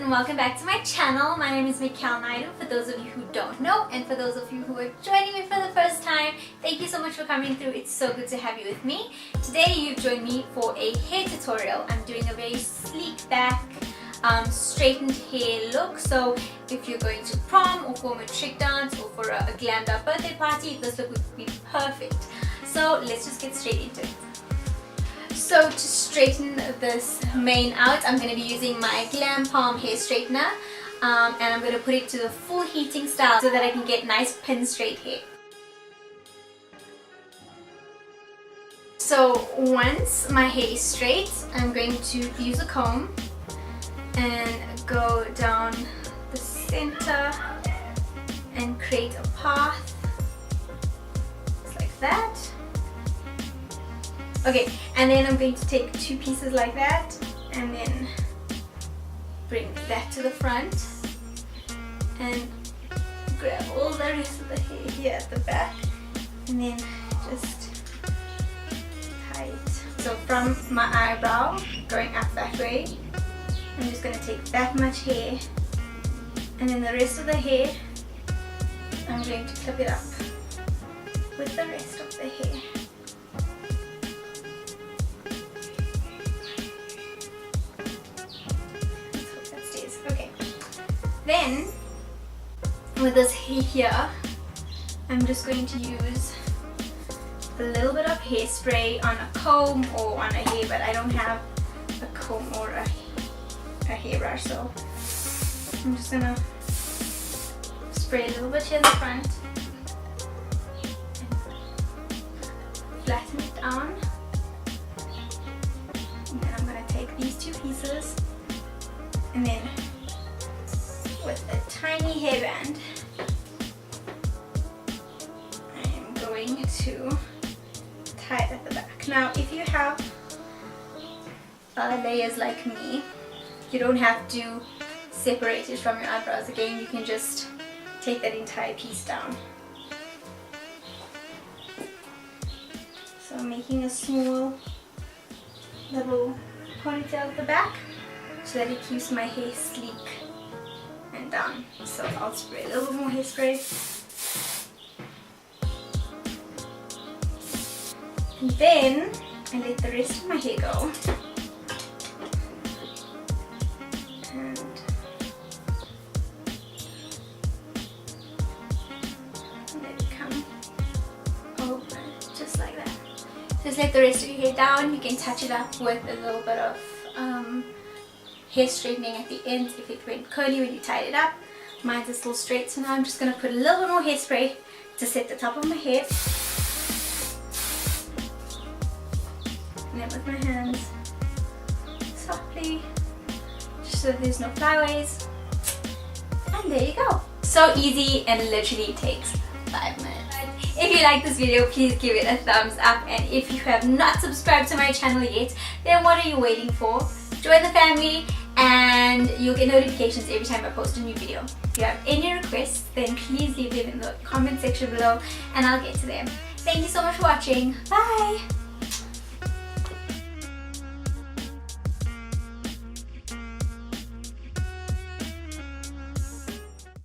and welcome back to my channel. My name is Mikhail Naidu, for those of you who don't know, and for those of you who are joining me for the first time, thank you so much for coming through. It's so good to have you with me. Today you've joined me for a hair tutorial. I'm doing a very sleek back, straightened hair look. So if you're going to prom or for a matric dance or for a glammed up birthday party, this look would be perfect. So let's just get straight into it. So to straighten this mane out, I'm going to be using my Glampalm hair straightener, and I'm going to put it to the full heating style so that I can get nice pin straight hair. So once my hair is straight, I'm going to use a comb and go down the center and create a path just like that. Okay, and then I'm going to take two pieces like that and then bring that to the front and grab all the rest of the hair here at the back and then just tie it. So from my eyebrow going up that way, I'm just going to take that much hair and then the rest of the hair I'm going to clip it up with the rest of the hair. Then, with this hair here, I'm just going to use a little bit of hairspray on a comb or on a hair, but I don't have a comb or a hairbrush, so I'm just gonna spray a little bit here in the front and flatten it down. And then I'm gonna take these two pieces and then with a tiny hairband, I am going to tie it at the back. Now, if you have layers like me, you don't have to separate it from your eyebrows. Again, you can just take that entire piece down. So I'm making a small little ponytail at the back so that it keeps my hair sleek and down. So I'll spray a little bit more hairspray and then I let the rest of my hair go and let it come over just like that. Just let the rest of your hair down. You can touch it up with a little bit of hair straightening at the end if it went curly when you tied it up. Mine's is still straight, so now I'm just going to put a little bit more hairspray to set the top of my hair. And then with my hands, softly, just so there's no flyaways. And there you go. So easy and literally takes 5 minutes. If you like this video, please give it a thumbs up, and if you have not subscribed to my channel yet, then what are you waiting for? Join the family and you'll get notifications every time I post a new video. If you have any requests, then please leave them in the comment section below and I'll get to them. Thank you so much for watching. Bye!